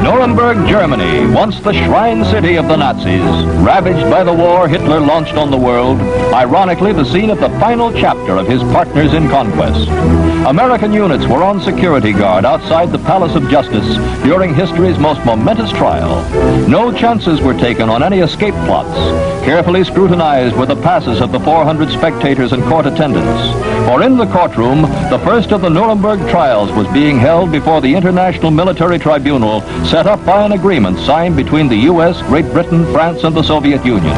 Nuremberg, Germany, once the shrine city of the Nazis, ravaged by the war Hitler launched on the world, ironically the scene of the final chapter of his Partners in Conquest. American units were on security guard outside the Palace of Justice during history's most momentous trial. No chances were taken on any escape plots. Carefully scrutinized were the passes of the 400 spectators and court attendants. For in the courtroom, the first of the Nuremberg trials was being held before the International Military Tribunal set up by an agreement signed between the U.S., Great Britain, France, and the Soviet Union.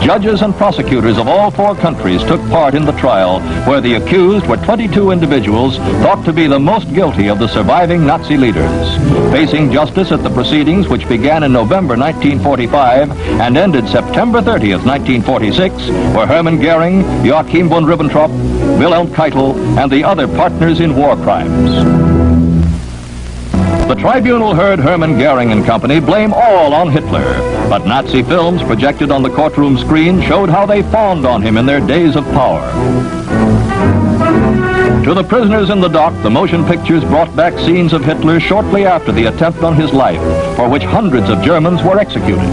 Judges and prosecutors of all 4 countries took part in the trial, where the accused were 22 individuals thought to be the most guilty of the surviving Nazi leaders. Facing justice at the proceedings, which began in November 1945 and ended September 30th, 1946, were Hermann Göring, Joachim von Ribbentrop, Wilhelm Keitel, and the other partners in war crimes. The tribunal heard Hermann Göring and company blame all on Hitler, but Nazi films projected on the courtroom screen showed how they fawned on him in their days of power. To the prisoners in the dock, the motion pictures brought back scenes of Hitler shortly after the attempt on his life, for which hundreds of Germans were executed.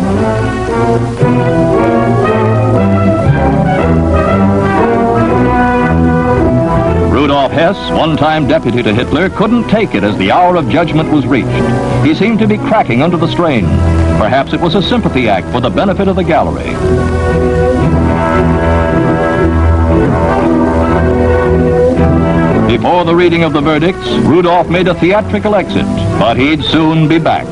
Rudolf Hess, one-time deputy to Hitler, couldn't take it as the hour of judgment was reached. He seemed to be cracking under the strain. Perhaps it was a sympathy act for the benefit of the gallery. Before the reading of the verdicts, Rudolf made a theatrical exit, but he'd soon be back.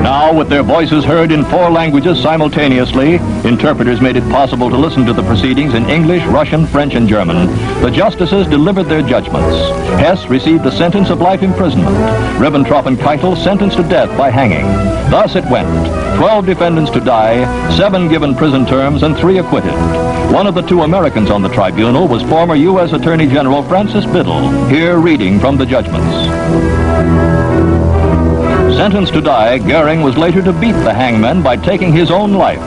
Now, with their voices heard in 4 languages simultaneously, interpreters made it possible to listen to the proceedings in English, Russian, French, and German. The justices delivered their judgments. Hess received a sentence of life imprisonment. Ribbentrop and Keitel sentenced to death by hanging. Thus it went. 12 defendants to die, 7 given prison terms, and 3 acquitted. One of the 2 Americans on the tribunal was former U.S. Attorney General Francis Biddle, here reading from the judgments. Sentenced to die, Göring was later to beat the hangman by taking his own life.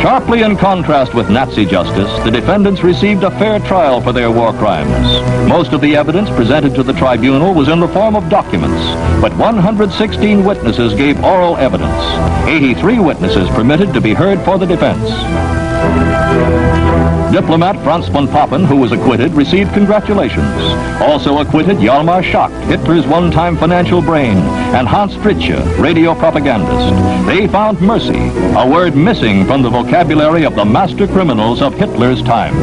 Sharply in contrast with Nazi justice, the defendants received a fair trial for their war crimes. Most of the evidence presented to the tribunal was in the form of documents, but 116 witnesses gave oral evidence. 83 witnesses permitted to be heard for the defense. Diplomat Franz von Papen, who was acquitted, received congratulations. Also acquitted Hjalmar Schacht, Hitler's one-time financial brain, and Hans Fritzsche, radio propagandist. They found mercy, a word missing from the vocabulary of the master criminals of Hitler's time.